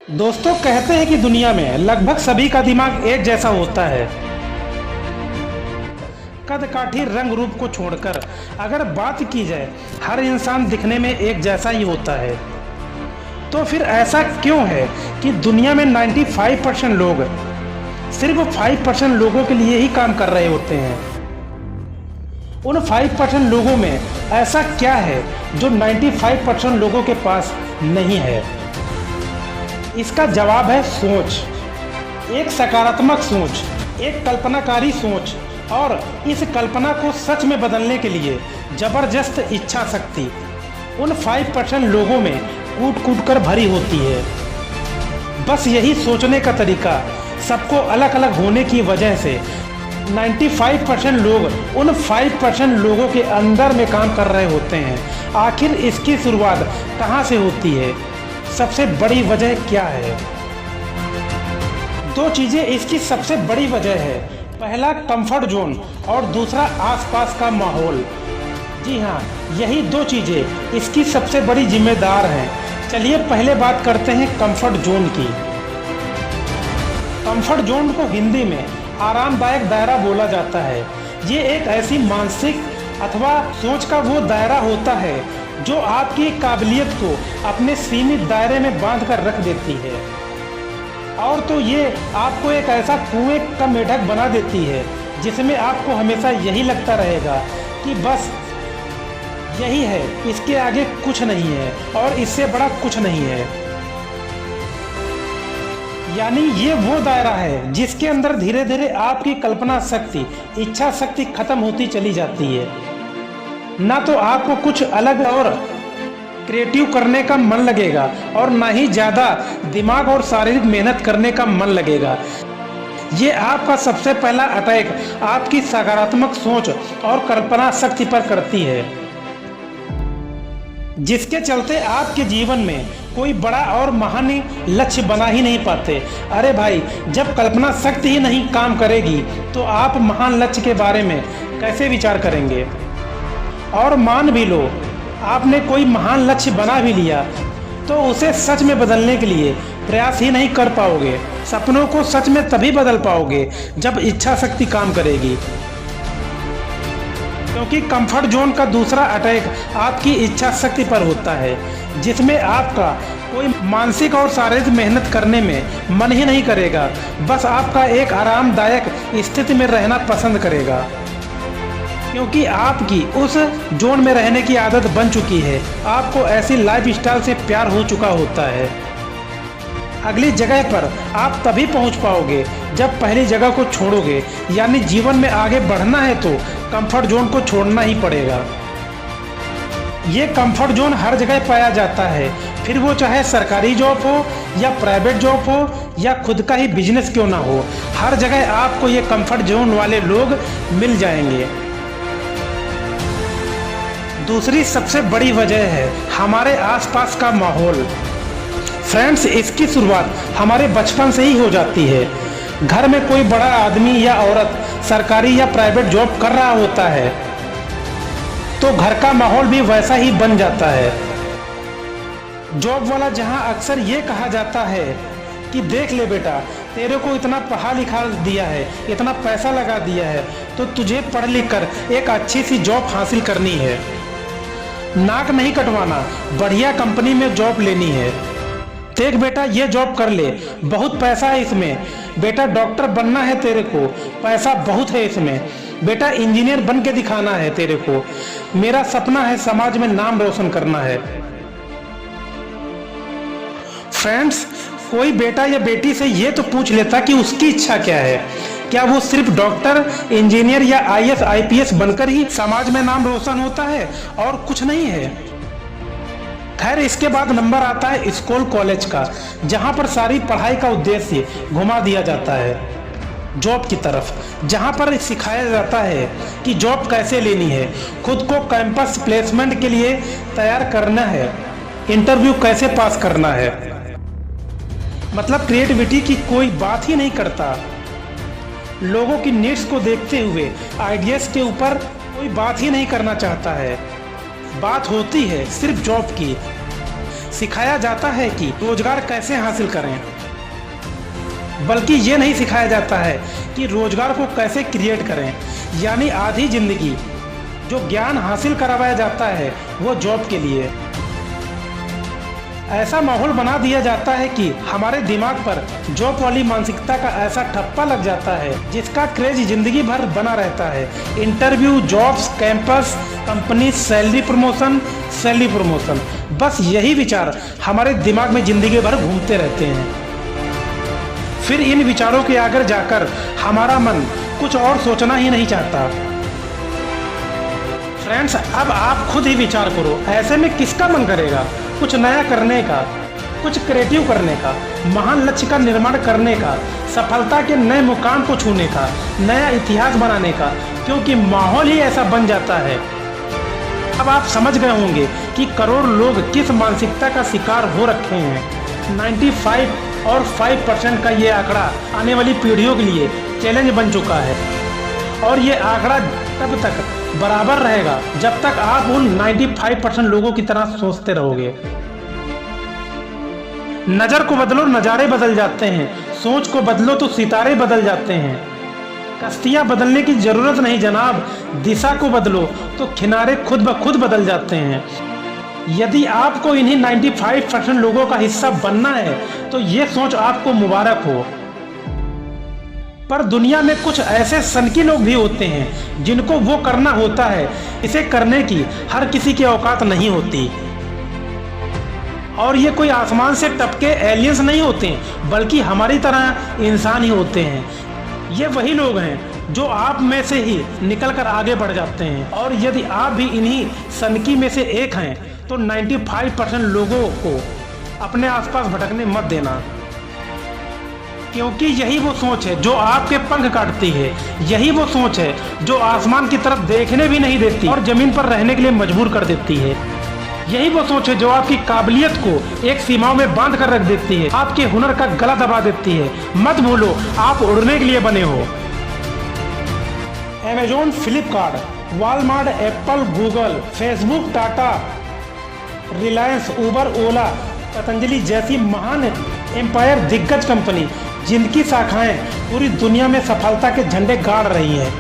दोस्तों कहते हैं कि दुनिया में लगभग सभी का दिमाग एक जैसा होता है। कद काठी रंग रूप को छोड़कर अगर बात की जाए, हर इंसान दिखने में एक जैसा ही होता है। तो फिर ऐसा क्यों है कि दुनिया में 95% लोग सिर्फ 5% लोगों के लिए ही काम कर रहे होते हैं? उन 5% लोगों में ऐसा क्या है जो 95% लोगों के पास नहीं है? इसका जवाब है सोच। एक सकारात्मक सोच, एक कल्पनाकारी सोच और इस कल्पना को सच में बदलने के लिए जबरदस्त इच्छा शक्ति उन 5% लोगों में कूट कूट कर भरी होती है। बस यही सोचने का तरीका सबको अलग अलग होने की वजह से 95% लोग उन 5% लोगों के अंदर में काम कर रहे होते हैं। आखिर इसकी शुरुआत कहाँ से होती है? सबसे बड़ी वजह क्या है? दो चीजें इसकी सबसे बड़ी वजह है। पहला कंफर्ट जोन और दूसरा आसपास का माहौल। जी हाँ, यही दो चीजें इसकी सबसे बड़ी जिम्मेदार हैं। चलिए पहले बात करते हैं कंफर्ट जोन की। कंफर्ट जोन को हिंदी में आरामदायक दायरा बोला जाता है। ये एक ऐसी मानसिक अथवा सोच का वो दायरा होता है जो आपकी काबिलियत को अपने सीमित दायरे में बांध कर रख देती है। और तो ये आपको एक ऐसा कुएं का मेढक बना देती है जिसमें आपको हमेशा यही लगता रहेगा कि बस यही है, इसके आगे कुछ नहीं है और इससे बड़ा कुछ नहीं है। यानी ये वो दायरा है जिसके अंदर धीरे धीरे आपकी कल्पना शक्ति, इच्छा शक्ति खत्म होती चली जाती है। ना तो आपको कुछ अलग और क्रिएटिव करने का मन लगेगा और ना ही ज़्यादा दिमाग और शारीरिक मेहनत करने का मन लगेगा। ये आपका सबसे पहला अटैक आपकी सकारात्मक सोच और कल्पना शक्ति पर करती है, जिसके चलते आपके जीवन में कोई बड़ा और महान लक्ष्य बना ही नहीं पाते। अरे भाई, जब कल्पना शक्ति ही नहीं काम करेगी तो आप महान लक्ष्य के बारे में कैसे विचार करेंगे? और मान भी लो आपने कोई महान लक्ष्य बना भी लिया तो उसे सच में बदलने के लिए प्रयास ही नहीं कर पाओगे। सपनों को सच में तभी बदल पाओगे जब इच्छा शक्ति काम करेगी। क्योंकि कंफर्ट जोन का दूसरा अटैक आपकी इच्छा शक्ति पर होता है, जिसमें आपका कोई मानसिक और शारीरिक मेहनत करने में मन ही नहीं करेगा। बस आपका एक आरामदायक स्थिति में रहना पसंद करेगा, क्योंकि आपकी उस जोन में रहने की आदत बन चुकी है। आपको ऐसी लाइफस्टाइल से प्यार हो चुका होता है। अगली जगह पर आप तभी पहुंच पाओगे जब पहली जगह को छोड़ोगे। यानी जीवन में आगे बढ़ना है तो कंफर्ट जोन को छोड़ना ही पड़ेगा। ये कंफर्ट जोन हर जगह पाया जाता है, फिर वो चाहे सरकारी जॉब हो या प्राइवेट जॉब हो या खुद का ही बिजनेस क्यों ना हो, हर जगह आपको ये कंफर्ट जोन वाले लोग मिल जाएंगे। दूसरी सबसे बड़ी वजह है हमारे आसपास का माहौल। फ्रेंड्स, इसकी शुरुआत हमारे बचपन से ही हो जाती है। घर में कोई बड़ा आदमी या औरत सरकारी या प्राइवेट जॉब कर रहा होता है तो घर का माहौल भी वैसा ही बन जाता है। जॉब वाला जहां अक्सर ये कहा जाता है कि देख ले बेटा, तेरे को इतना पढ़ा लिखा दिया है, इतना पैसा लगा दिया है, तो तुझे पढ़ लिख कर एक अच्छी सी जॉब हासिल करनी है। नाक नहीं कटवाना, बढ़िया कंपनी में जॉब लेनी है। देख बेटा, ये जॉब कर ले, बहुत पैसा है इसमें। बेटा डॉक्टर बनना है तेरे को, पैसा बहुत है इसमें। बेटा इंजीनियर बन के दिखाना है तेरे को। मेरा सपना है समाज में नाम रोशन करना है। फ्रेंड्स, कोई बेटा या बेटी से ये तो पूछ लेता कि उसकी इच्छा क्या है। क्या वो सिर्फ डॉक्टर, इंजीनियर या आईएएस आईपीएस बनकर ही समाज में नाम रोशन होता है और कुछ नहीं है? खैर, इसके बाद नंबर आता है स्कूल कॉलेज का, जहां पर सारी पढ़ाई का उद्देश्य घुमा दिया जाता है जॉब की तरफ, जहां पर सिखाया जाता है कि जॉब कैसे लेनी है, खुद को कैंपस प्लेसमेंट के लिए तैयार करना है, इंटरव्यू कैसे पास करना है। मतलब क्रिएटिविटी की कोई बात ही नहीं करता। लोगों की नीड्स को देखते हुए आइडियाज के ऊपर कोई बात ही नहीं करना चाहता है। बात होती है सिर्फ जॉब की। सिखाया जाता है कि रोजगार कैसे हासिल करें, बल्कि ये नहीं सिखाया जाता है कि रोजगार को कैसे क्रिएट करें। यानी आधी जिंदगी जो ज्ञान हासिल करवाया जाता है वो जॉब के लिए। ऐसा माहौल बना दिया जाता है कि हमारे दिमाग पर जॉब वाली मानसिकता का ऐसा ठप्पा लग जाता है जिसका क्रेज जिंदगी भर बना रहता है। Interview, jobs, campus, company, salary promotion, बस यही विचार हमारे दिमाग में जिंदगी भर घूमते रहते हैं। फिर इन विचारों के आगे जाकर हमारा मन कुछ और सोचना ही नहीं चाहता। फ्रेंड्स, अब आप खुद ही विचार करो, ऐसे में किसका मन करेगा कुछ नया करने का, कुछ क्रिएटिव करने का, महान लक्ष्य का निर्माण करने का, सफलता के नए मुकाम को छूने का, नया इतिहास बनाने का, क्योंकि माहौल ही ऐसा बन जाता है। अब आप समझ गए होंगे कि करोड़ लोग किस मानसिकता का शिकार हो रखे हैं। 95 और 5% का ये आंकड़ा आने वाली पीढ़ियों के लिए चैलेंज बन चुका है, और ये आंकड़ा तब तक बराबर रहेगा जब तक आप उन 95% लोगों की तरह सोचते रहोगे। नजर को बदलो, नजारे बदल जाते हैं। सोच को बदलो तो सितारे बदल जाते हैं। कश्तियां बदलने की जरूरत नहीं जनाब, दिशा को बदलो तो किनारे खुद ब खुद बदल जाते हैं। यदि आपको इन्हीं 95% लोगों का हिस्सा बनना है तो ये सोच आपको मुबारक हो। पर दुनिया में कुछ ऐसे सनकी लोग भी होते हैं जिनको वो करना होता है, इसे करने की हर किसी की औकात नहीं होती। और ये कोई आसमान से टपके एलियंस नहीं होते, बल्कि हमारी तरह इंसान ही होते हैं। ये वही लोग हैं जो आप में से ही निकलकर आगे बढ़ जाते हैं। और यदि आप भी इन्हीं सनकी में से एक हैं तो 95% लोगों को अपने आसपास भटकने मत देना, क्योंकि यही वो सोच है जो आपके पंख काटती है। यही वो सोच है जो आसमान की तरफ देखने भी नहीं देती और जमीन पर रहने के लिए मजबूर कर देती है। यही वो सोच है जो आपकी काबिलियत को एक सीमाओं में बांध कर रख देती है, आपके हुनर का गला दबा देती है। मत भूलो, आप उड़ने के लिए बने हो। Amazon, Flipkart, Walmart, Apple, Google, Facebook, Tata, Reliance, Uber, Ola, Patanjali जैसी महान एम्पायर दिग्गज कंपनी जिनकी शाखाएं पूरी दुनिया में सफलता के झंडे गाड़ रही हैं,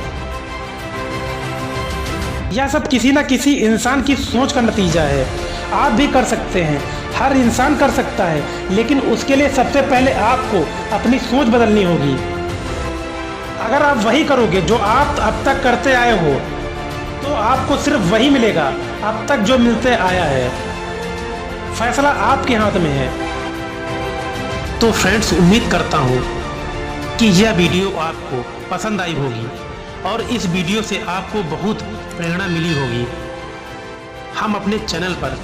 यह सब किसी न किसी इंसान की सोच का नतीजा है। आप भी कर सकते हैं, हर इंसान कर सकता है, लेकिन उसके लिए सबसे पहले आपको अपनी सोच बदलनी होगी। अगर आप वही करोगे जो आप अब तक करते आए हो तो आपको सिर्फ वही मिलेगा अब तक जो मिलते आया है। फैसला आपके हाथ में है। तो फ्रेंड्स, उम्मीद करता हूँ कि यह वीडियो आपको पसंद आई होगी और इस वीडियो से आपको बहुत प्रेरणा मिली होगी। हम अपने चैनल पर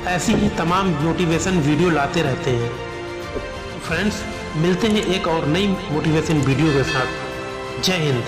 ऐसी ही तमाम मोटिवेशन वीडियो लाते रहते हैं। तो फ्रेंड्स, मिलते हैं एक और नई मोटिवेशन वीडियो के साथ। जय हिंद।